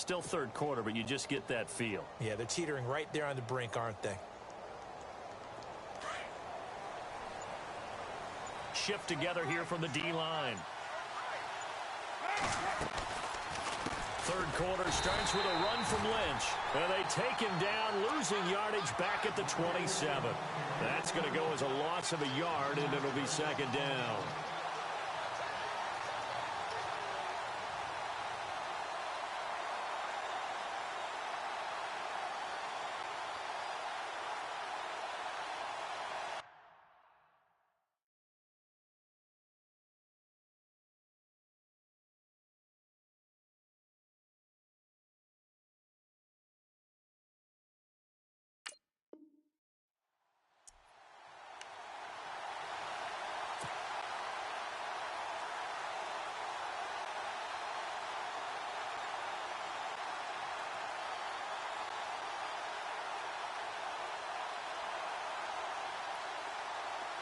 still third quarter, but you just get that feel. Yeah, they're teetering right there on the brink, aren't they? Shift together here from the D-line. Third quarter starts with a run from Lynch. And they take him down, losing yardage back at the 27. That's going to go as a loss of a yard, and it'll be second down.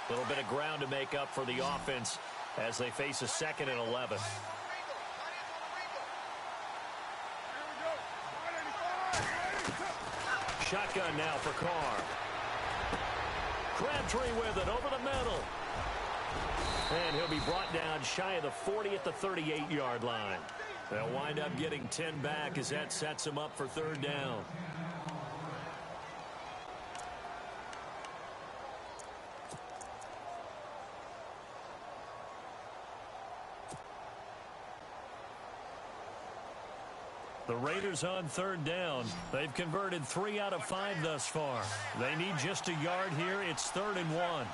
A little bit of ground to make up for the offense as they face a 2nd and 11. Shotgun now for Carr. Crabtree with it over the middle. And he'll be brought down shy of the 40 at the 38-yard line. They'll wind up getting 10 back as that sets them up for third down. The Raiders on third down. They've converted 3 out of 5 thus far. They need just a yard here. It's 3rd and 1.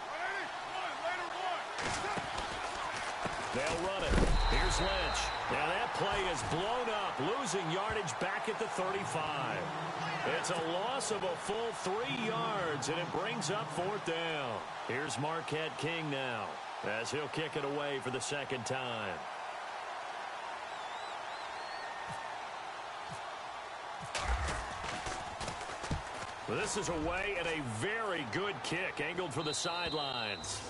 They'll run it. Here's Lynch. Now that play is blown up, losing yardage back at the 35. It's a loss of a full 3 yards, and it brings up 4th down. Here's Marquette King now as he'll kick it away for the 2nd time. This is away and a very good kick, angled for the sidelines.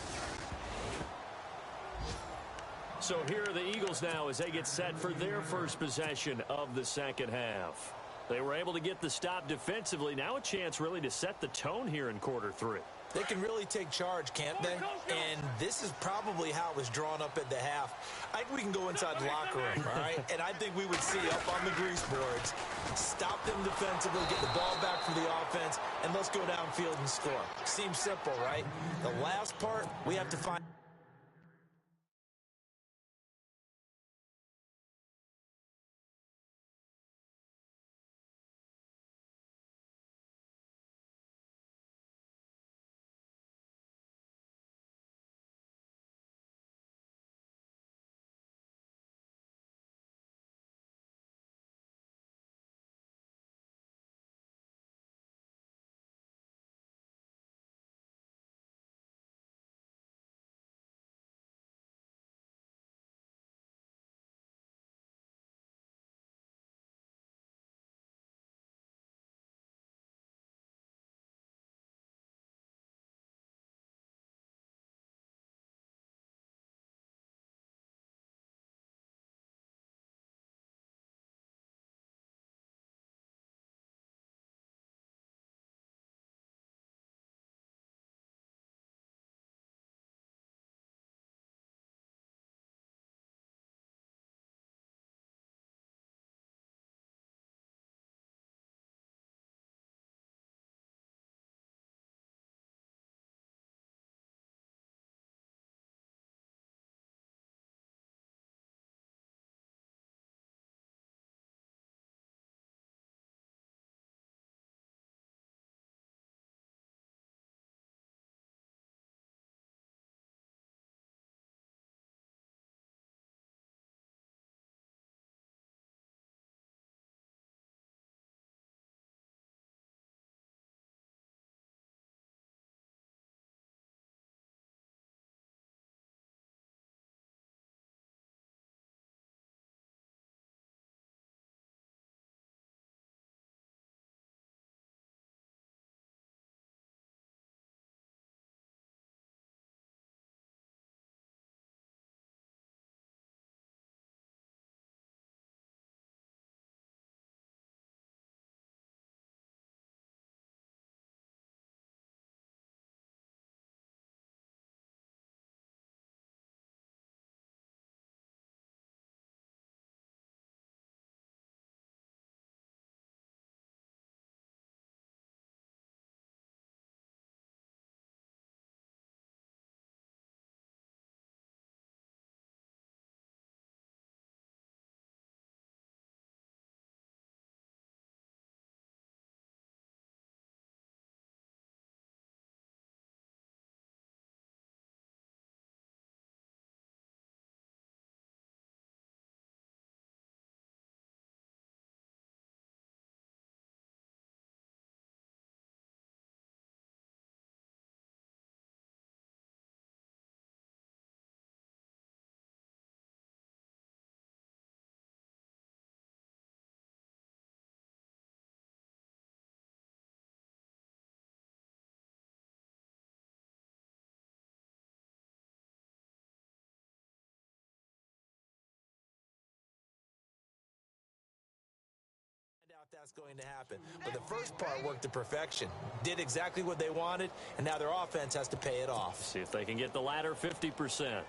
So here are the Eagles now as they get set for their first possession of the second half. They were able to get the stop defensively. Now a chance really to set the tone here in quarter 3. They can really take charge, can't they? And this is probably how it was drawn up at the half. I think we can go inside the locker room, all right? And I think we would see up on the grease boards, stop them defensively, get the ball back for the offense, and let's go downfield and score. Seems simple, right? The last part, we have to find that's going to happen. But the first part worked to perfection. Did exactly what they wanted, and now their offense has to pay it off. See if they can get the latter 50%.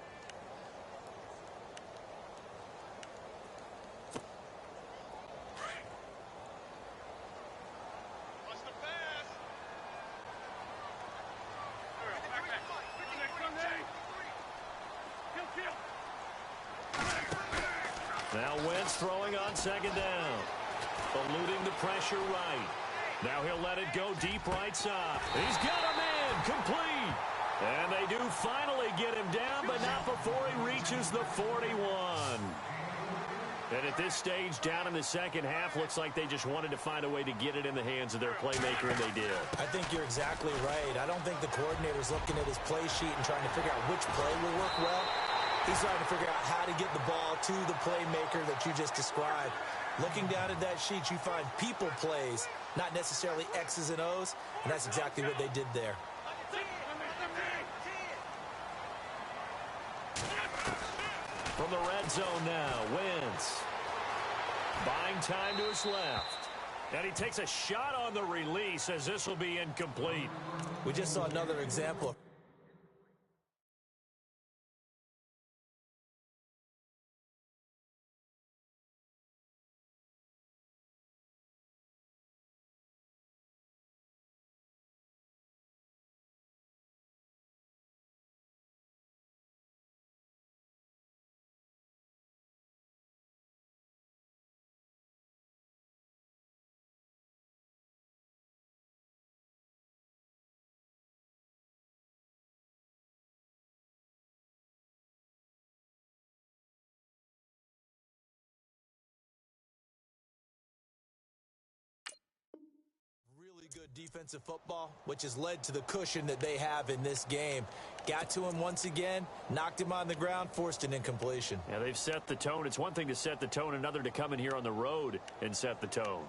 Now Wentz throwing on second down. Eluding the pressure right. Now he'll let it go deep right side. He's got him in. Complete. And they do finally get him down, but not before he reaches the 41. And at this stage, down in the second half, looks like they just wanted to find a way to get it in the hands of their playmaker, and they did. I think you're exactly right. I don't think the coordinator's looking at his play sheet and trying to figure out which play will work well. He's trying to figure out how to get the ball to the playmaker that you just described. Looking down at that sheet, you find people plays, not necessarily X's and O's, and that's exactly what they did there. From the red zone now, Wentz. Buying time to his left. And he takes a shot on the release as this will be incomplete. We just saw another example of really good defensive football, which has led to the cushion that they have in this game. Got to him once again, knocked him on the ground, forced an incompletion. Yeah, they've set the tone. It's one thing to set the tone, another to come in here on the road and set the tone.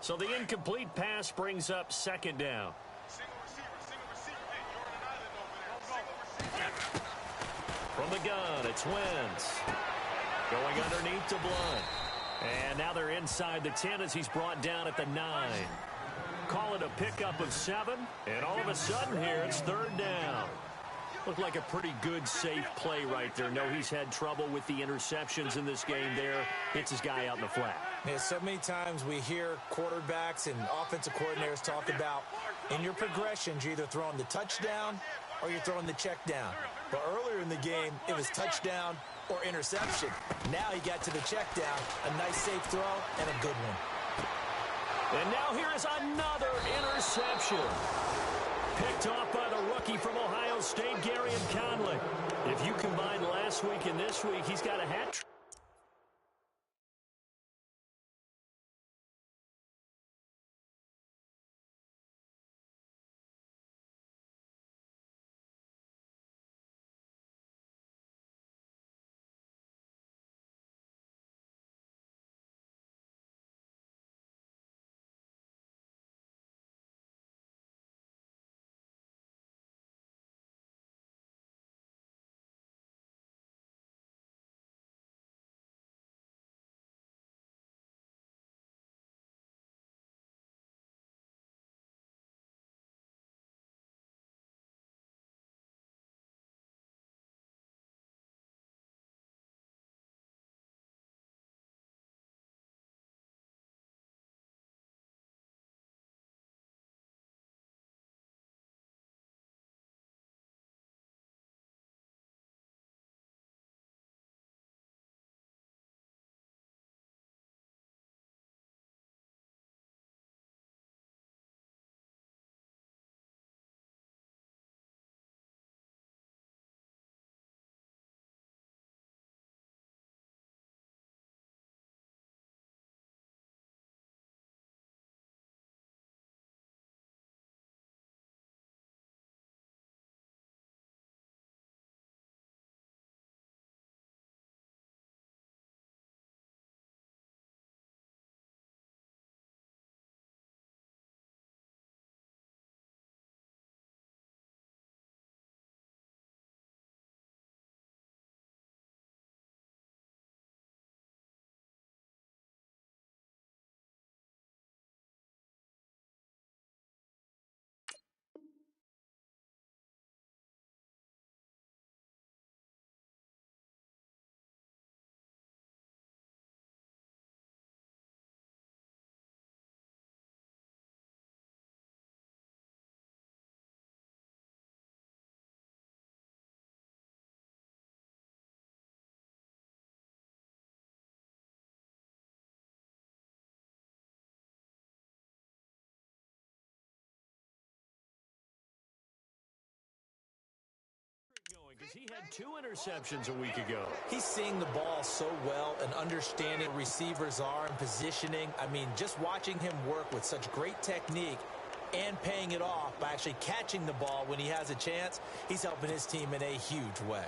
So the incomplete pass brings up second down. From the gun, it's Wentz. Going underneath to Blunt. And now they're inside the 10 as he's brought down at the 9. Call it a pickup of 7. And all of a sudden here, it's third down. Looked like a pretty good, safe play right there. No, he's had trouble with the interceptions in this game there. Hits his guy out in the flat. Yeah, so many times we hear quarterbacks and offensive coordinators talk about in your progressions, you're either throwing the touchdown or you're throwing the check down. But earlier in the game, it was touchdown or interception. Now he got to the check down, a nice safe throw, and a good one. And now here is another interception. Picked off by the rookie from Ohio State, Gary Conley. If you combine last week and this week, he's got a hat trick. as he had 2 interceptions a week ago. He's seeing the ball so well and understanding receivers are and positioning. I mean, just watching him work with such great technique and paying it off by actually catching the ball when he has a chance, he's helping his team in a huge way.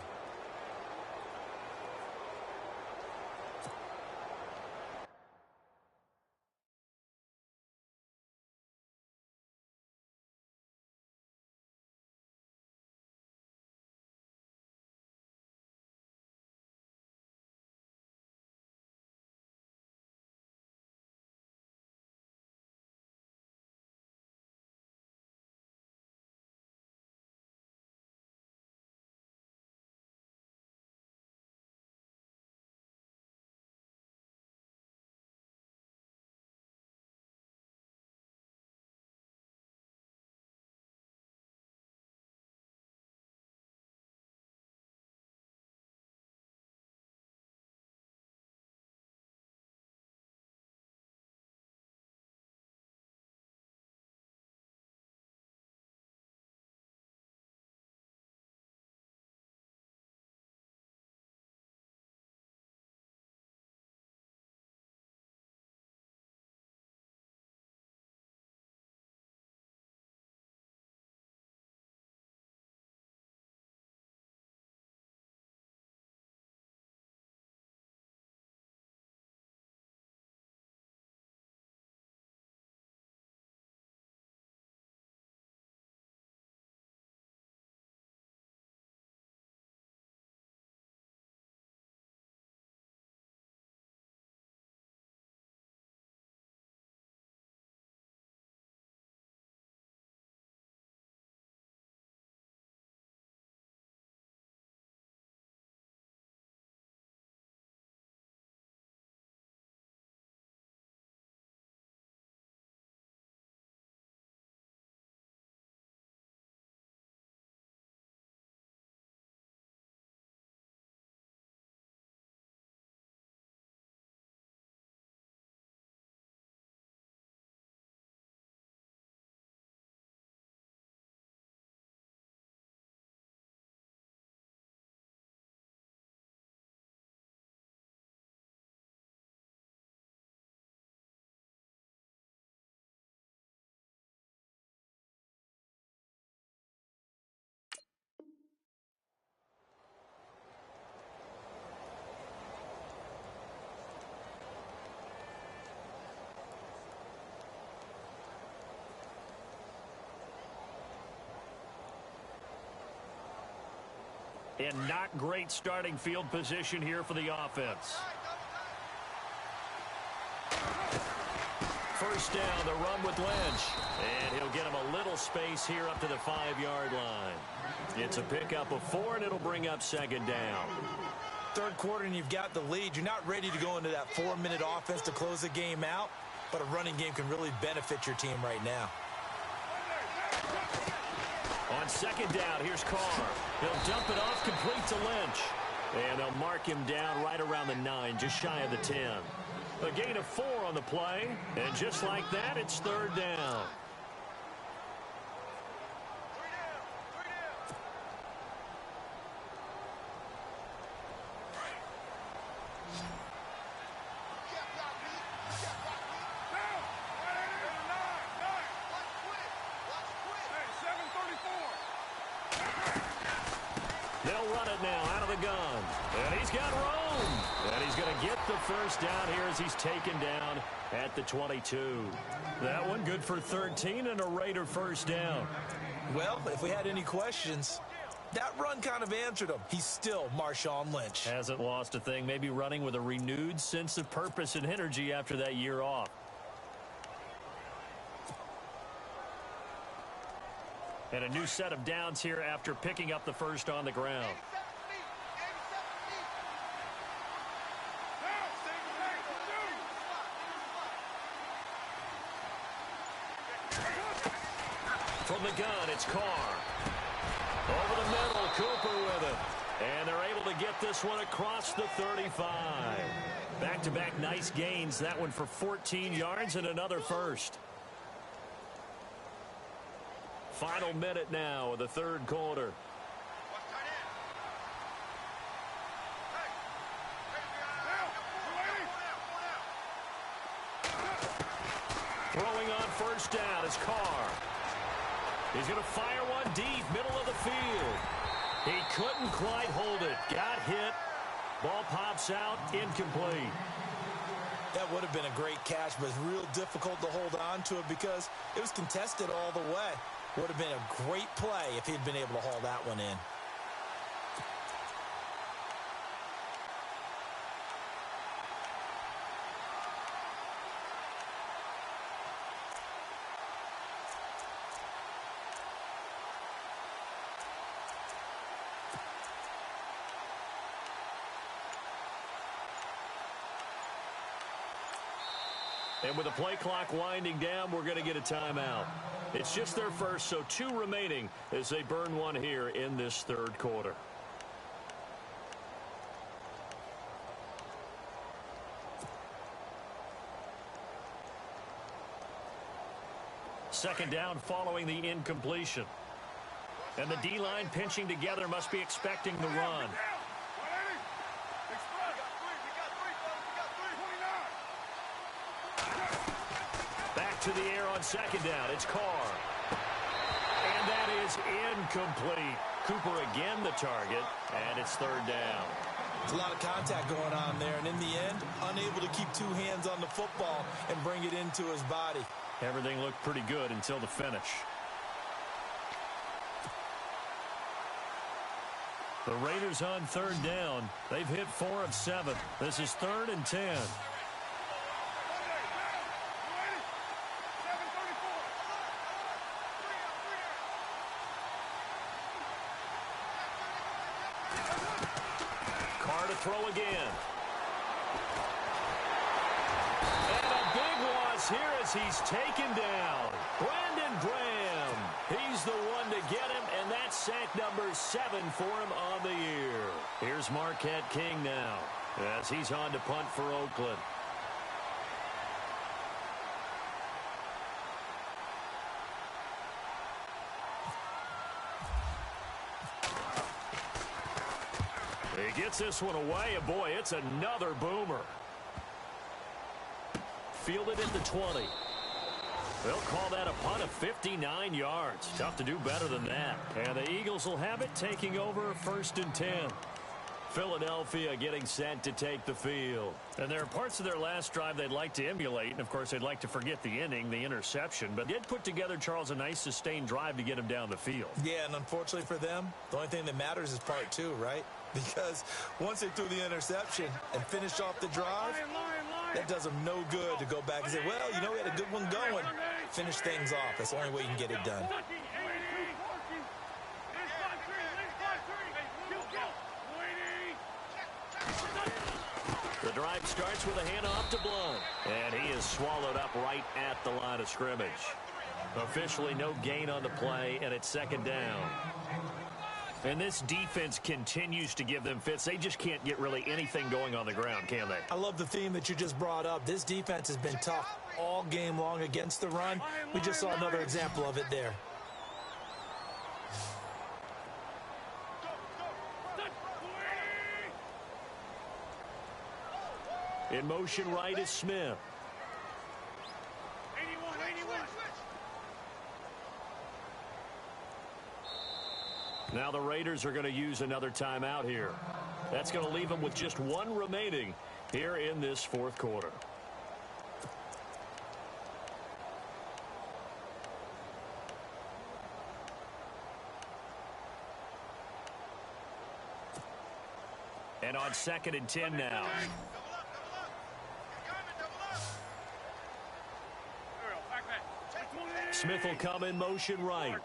And not great starting field position here for the offense. First down, the run with Lynch. And he'll get him a little space here up to the 5-yard line. It's a pickup of 4, and it'll bring up second down. Third quarter and you've got the lead. You're not ready to go into that 4-minute offense to close the game out, but a running game can really benefit your team right now. On second down, here's Carr. He'll dump it off, complete to Lynch. And they'll mark him down right around the 9, just shy of the 10. A gain of 4 on the play, and just like that, it's third down. They'll run it now out of the gun. And he's got room. And he's going to get the first down here as he's taken down at the 22. That one good for 13 and a Raider first down. Well, if we had any questions, that run kind of answered him. He's still Marshawn Lynch. Hasn't lost a thing. Maybe running with a renewed sense of purpose and energy after that year off. And a new set of downs here after picking up the first on the ground. From the gun, it's Carr. Over the middle, Cooper with it. And they're able to get this one across the 35. Back-to-back nice gains. That one for 14 yards and another first. Final minute now of the third quarter. first down is Carr. He's going to fire one deep, middle of the field. He couldn't quite hold it. Got hit. Ball pops out, incomplete. That would have been a great catch, but it's real difficult to hold on to it because it was contested all the way. Would have been a great play if he'd been able to haul that one in. And with the play clock winding down, we're going to get a timeout. It's just their first, so 2 remaining as they burn one here in this third quarter. Second down following the incompletion. And the D-line pinching together must be expecting the run. To the air on second down. It's Carr. And that is incomplete. Cooper again the target, and it's third down. There's a lot of contact going on there, and in the end, unable to keep 2 hands on the football and bring it into his body. Everything looked pretty good until the finish. The Raiders on third down. They've hit 4 of 7. This is 3rd and 10. Throw again. And a big loss here as he's taken down. Brandon Graham. He's the one to get him, and that's sack number 7 for him on the year. Here's Marquette King now as he's on to punt for Oakland. He gets this one away, and boy, it's another boomer. Fielded at the 20. They'll call that a punt of 59 yards. Tough to do better than that. And the Eagles will have it, taking over 1st and 10. Philadelphia getting set to take the field. And there are parts of their last drive they'd like to emulate. And, of course, they'd like to forget the inning, the interception. But did put together, Charles, a nice sustained drive to get him down the field. Yeah, and unfortunately for them, the only thing that matters is part 2, right? Because once they threw the interception and finished off the drive, that does them no good to go back and say, well, you know, we had a good one going. Finish things off. That's the only way you can get it done. The drive starts with a handoff to Blount. And he is swallowed up right at the line of scrimmage. Officially no gain on the play, and it's 2nd down. And this defense continues to give them fits. They just can't get really anything going on the ground, can they? I love the theme that you just brought up. This defense has been tough all game long against the run. We just saw another example of it there. In motion right is Smith. Now the Raiders are going to use another timeout here. That's going to leave them with just 1 remaining here in this 4th quarter. And on 2nd and 10 now. Smith will come in motion right.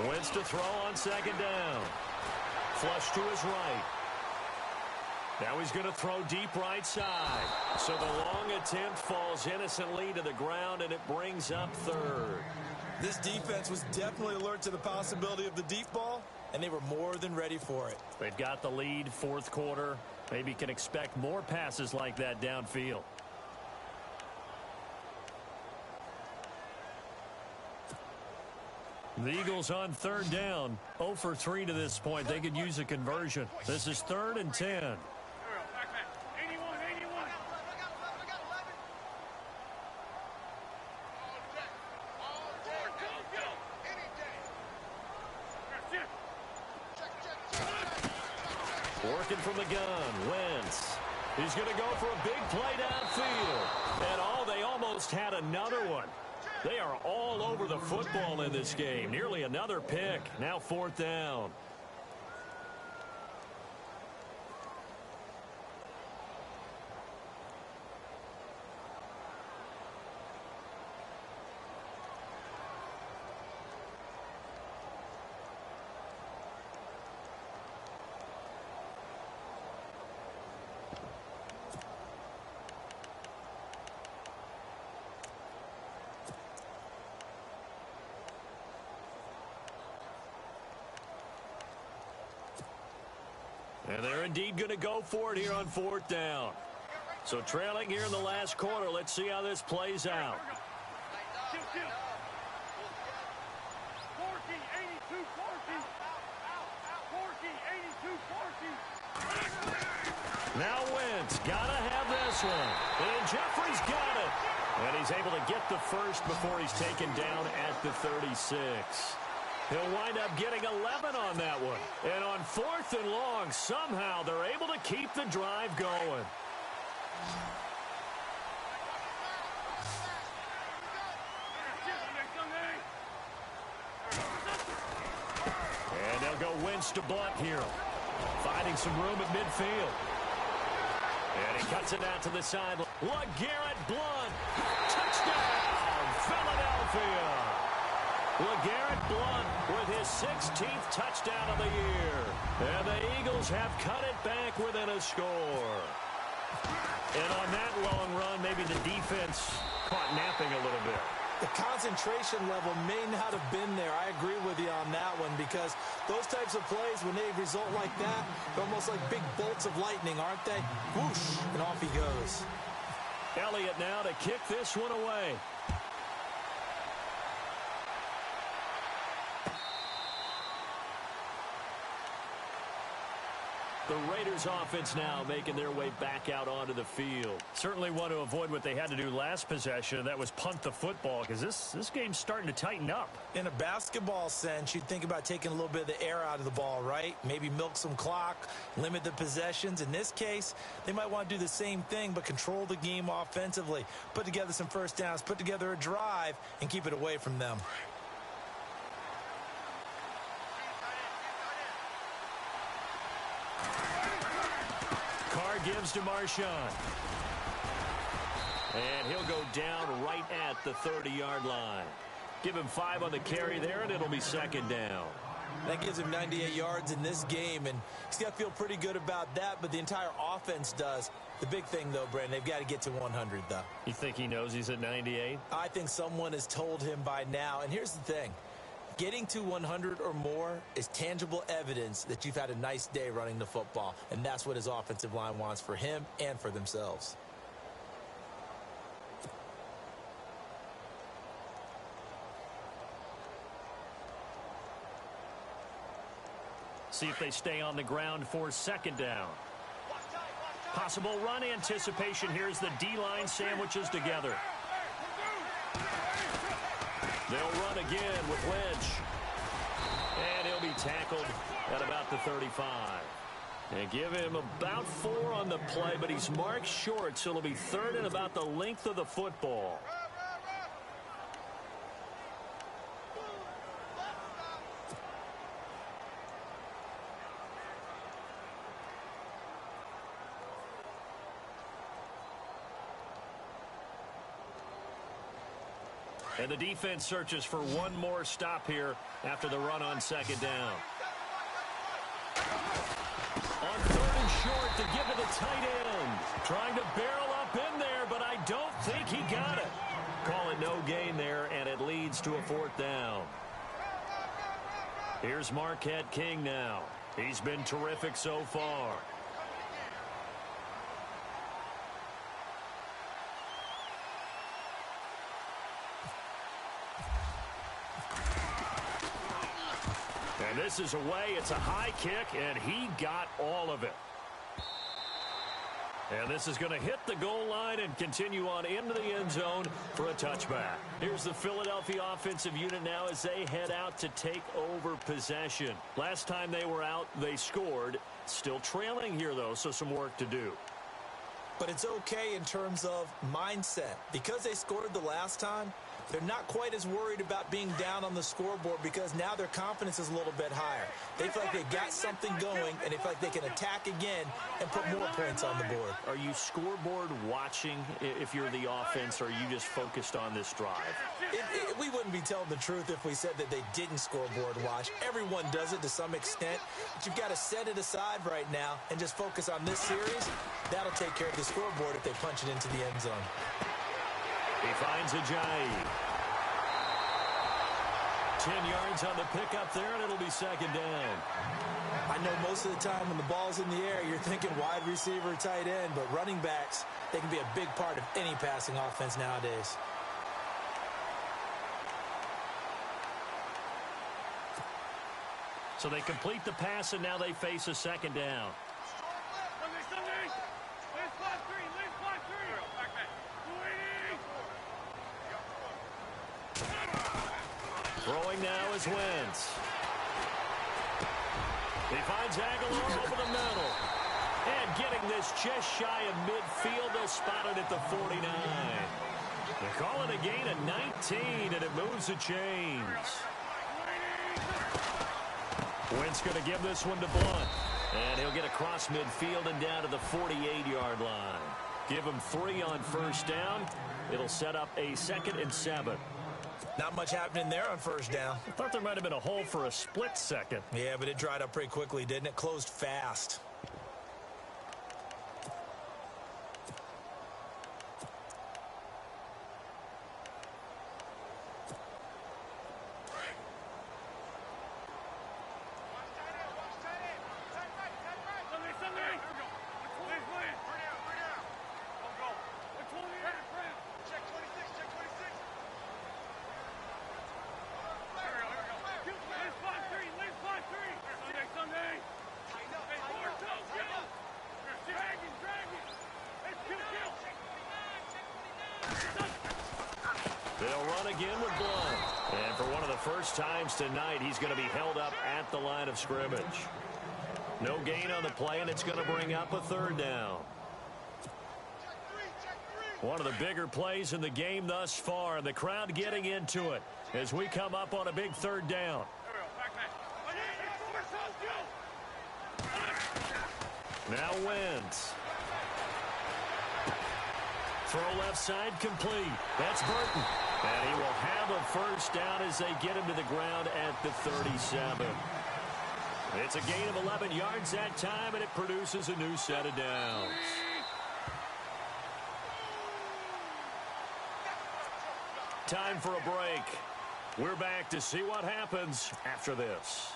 Wentz to throw on 2nd down. Flush to his right. Now he's going to throw deep right side. So the long attempt falls innocently to the ground, and it brings up 3rd. This defense was definitely alert to the possibility of the deep ball, and they were more than ready for it. They've got the lead, fourth quarter. Maybe can expect more passes like that downfield. The Eagles on third down. 0 for 3 to this point. They could use a conversion. This is 3rd and 10. Working from the gun, Wentz. He's going to go for a big play downfield. And they almost had another one. They are all over the football in this game. Nearly another pick. Now 4th down. And they're indeed going to go for it here on 4th down. So trailing here in the last quarter. Let's see how this plays out. Now Wentz got to have this one. And Jeffrey's got it. And he's able to get the first before he's taken down at the 36. He'll wind up getting 11 on that one. And on 4th and long, somehow they're able to keep the drive going. And they'll go Wentz to Blunt here. Finding some room at midfield. And he cuts it out to the sideline. LeGarrette Blunt. Touchdown, Philadelphia. LeGarrette Blunt with his 16th touchdown of the year. And the Eagles have cut it back within a score. And on that long run, maybe the defense caught napping a little bit. The concentration level may not have been there. I agree with you on that one because those types of plays, when they result like that, they're almost like big bolts of lightning, aren't they? Whoosh, and off he goes. Elliott now to kick this one away. The Raiders offense now making their way back out onto the field. Certainly want to avoid what they had to do last possession, and that was punt the football, because this game's starting to tighten up. In a basketball sense, you'd think about taking a little bit of the air out of the ball, right? Maybe milk some clock, limit the possessions. In this case, they might want to do the same thing, but control the game offensively. Put together some first downs, put together a drive, and keep it away from them. Gives to Marshawn. And he'll go down right at the 30-yard line. Give him 5 on the carry there, and it'll be 2nd down. That gives him 98 yards in this game, and he's got to feel pretty good about that, but the entire offense does. The big thing, though, Brandon, they've got to get to 100, though. You think he knows he's at 98? I think someone has told him by now, and here's the thing. Getting to 100 or more is tangible evidence that you've had a nice day running the football, and that's what his offensive line wants for him and for themselves. See if they stay on the ground for 2nd down. Possible run anticipation. Here's the D-line sandwiches together. They'll run again with Lynch. And he'll be tackled at about the 35. And give him about 4 on the play, but he's marked short, so it'll be 3rd and about the length of the football. And the defense searches for one more stop here after the run on 2nd down. On 3rd and short to give to the tight end. Trying to barrel up in there, but I don't think he got it. Call it no gain there, and it leads to a 4th down. Here's Marquette King now. He's been terrific so far. And this is away. It's a high kick, and he got all of it. And this is going to hit the goal line and continue on into the end zone for a touchback. Here's the Philadelphia offensive unit now as they head out to take over possession. Last time they were out, they scored. Still trailing here, though, so some work to do. But it's okay in terms of mindset. Because they scored the last time, they're not quite as worried about being down on the scoreboard because now their confidence is a little bit higher. They feel like they've got something going, and they feel like they can attack again and put more points on the board. Are you scoreboard watching if you're the offense, or are you just focused on this drive? We wouldn't be telling the truth if we said that they didn't scoreboard watch. Everyone does it to some extent, but you've got to set it aside right now and just focus on this series. That'll take care of the scoreboard if they punch it into the end zone. He finds Ajayi. 10 yards on the pickup there, and it'll be second down. I know most of the time when the ball's in the air, you're thinking wide receiver, tight end, but running backs, they can be a big part of any passing offense nowadays. So they complete the pass, and now they face a second down. Throwing now is Wentz. He finds Aguilar over the middle. And getting this just shy of midfield, they'll spot it at the 49. They call it a gain of 19, and it moves the chains. Wentz going to give this one to Blunt. And he'll get across midfield and down to the 48-yard line. Give him 3 on first down. It'll set up a 2nd and 7. Not much happening there on first down. I thought there might have been a hole for a split second. Yeah, but it dried up pretty quickly, didn't it? Closed fast. They'll run again with Blunt. And for one of the first times tonight, he's going to be held up at the line of scrimmage. No gain on the play, and it's going to bring up a 3rd down. One of the bigger plays in the game thus far, and the crowd getting into it as we come up on a big 3rd down. Now Wentz. Throw left side complete. That's Burton. And he will have a first down as they get him to the ground at the 37. It's a gain of 11 yards that time, and it produces a new set of downs. Time for a break. We're back to see what happens after this.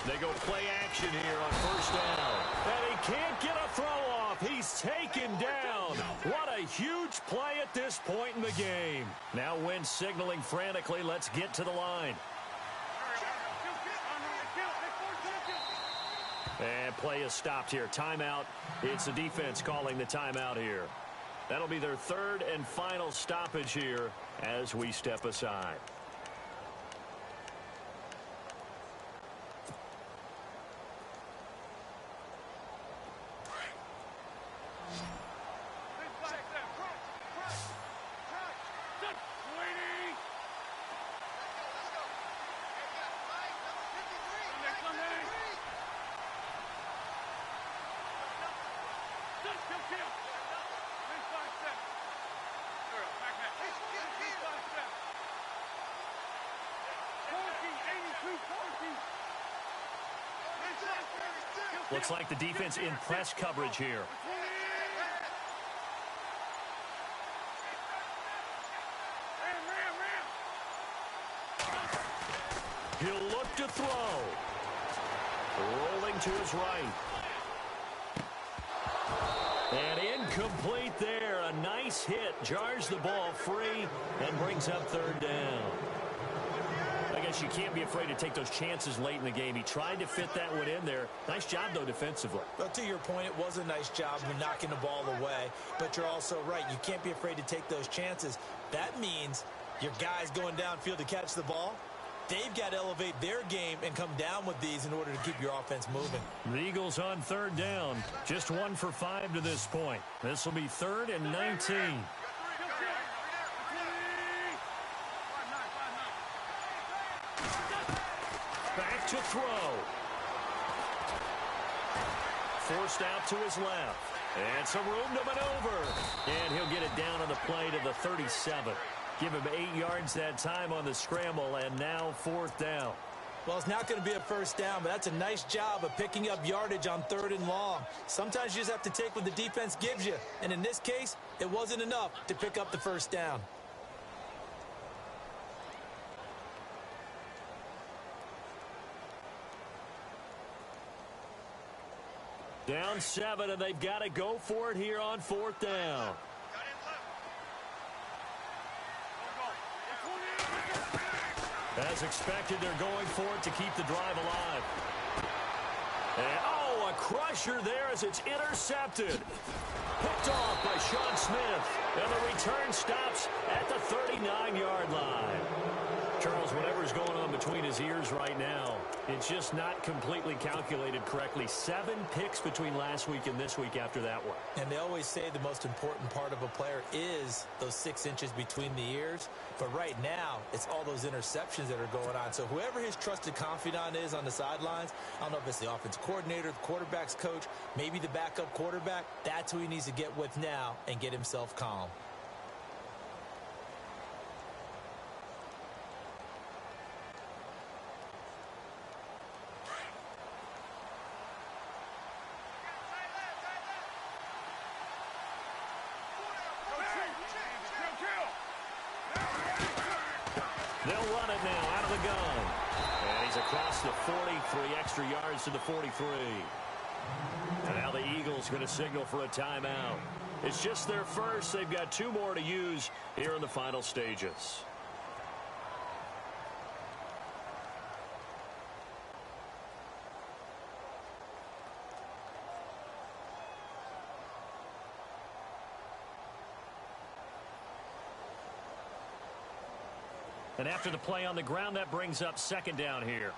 They go play action here on first down. And he can't get a throw off. He's taken down. What a huge play at this point in the game. Now Wentz signaling frantically, let's get to the line. And play is stopped here. Timeout. It's the defense calling the timeout here. That'll be their 3rd and final stoppage here as we step aside. Looks like the defense in press coverage here. He'll look to throw. Rolling to his right. And incomplete there. A nice hit. Jars the ball free and brings up third down. I guess you can't be afraid to take those chances late in the game. He tried to fit that one in there. Nice job, though, defensively. Well, to your point, it was a nice job of knocking the ball away. But you're also right. You can't be afraid to take those chances. That means your guys going downfield to catch the ball, they've got to elevate their game and come down with these in order to keep your offense moving. The Eagles on third down. Just 1 for 5 to this point. This will be 3rd and 19. Back to throw. Forced out to his left. And some room to maneuver. And he'll get it down on the play to the 37. Give him 8 yards that time on the scramble, and now 4th down. Well, it's not going to be a first down, but that's a nice job of picking up yardage on 3rd and long. Sometimes you just have to take what the defense gives you, and in this case, it wasn't enough to pick up the first down. Down 7, and they've got to go for it here on 4th down. As expected, they're going for it to keep the drive alive. And, oh, a crusher there as it's intercepted. Picked off by Sean Smith. And the return stops at the 39-yard line. Charles, whatever's going on between his ears right now, it's just not completely calculated correctly. 7 picks between last week and this week after that one. And they always say the most important part of a player is those 6 inches between the ears. But right now, it's all those interceptions that are going on. So whoever his trusted confidant is on the sidelines, I don't know if it's the offense coordinator, the quarterback's coach, maybe the backup quarterback, that's who he needs to get with now and get himself calm. They'll run it now out of the gun. And he's across the 40, 3 extra yards to the 43. And now the Eagles going to signal for a timeout. It's just their first. They've got 2 more to use here in the final stages. And after the play on the ground, that brings up 2nd down here.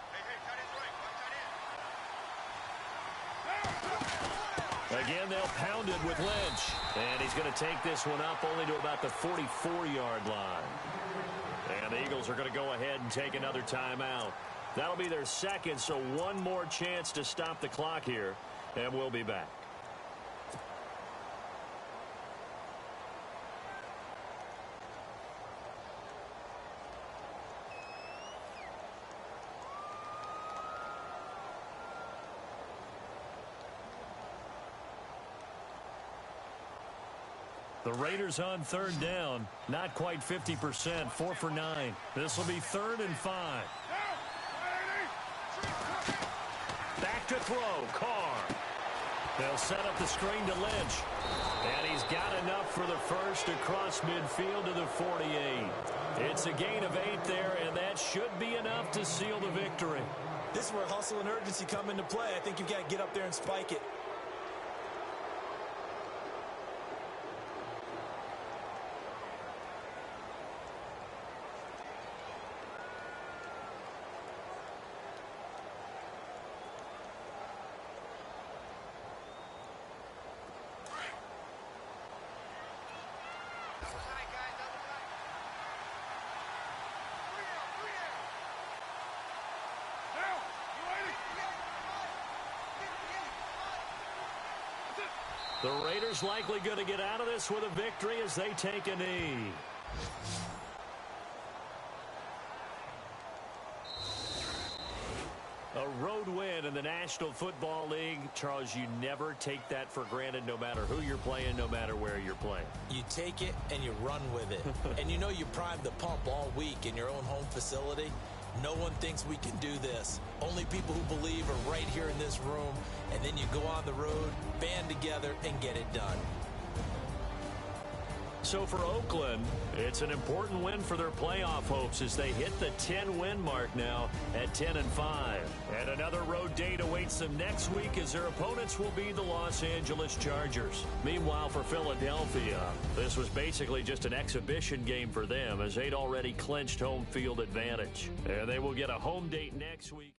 Again, they'll pound it with Lynch. And he's going to take this one up only to about the 44-yard line. And the Eagles are going to go ahead and take another timeout. That'll be their 2nd, so 1 more chance to stop the clock here. And we'll be back. The Raiders on 3rd down. Not quite 50%. 4 for 9. This will be 3rd and 5. Back to throw. Carr. They'll set up the screen to Lynch. And he's got enough for the first across midfield to the 48. It's a gain of 8 there, and that should be enough to seal the victory. This is where hustle and urgency come into play. I think you've got to get up there and spike it. The Raiders likely going to get out of this with a victory as they take a knee. A road win in the National Football League. Charles, you never take that for granted no matter who you're playing, no matter where you're playing. You take it and you run with it. And you know you primed the pump all week in your own home facility. No one thinks we can do this. Only people who believe are right here in this room. And then you go on the road, band together, and get it done. So for Oakland, it's an important win for their playoff hopes as they hit the 10-win mark now at 10-5. And another road date awaits them next week as their opponents will be the Los Angeles Chargers. Meanwhile, for Philadelphia, this was basically just an exhibition game for them as they'd already clinched home field advantage. And they will get a home date next week.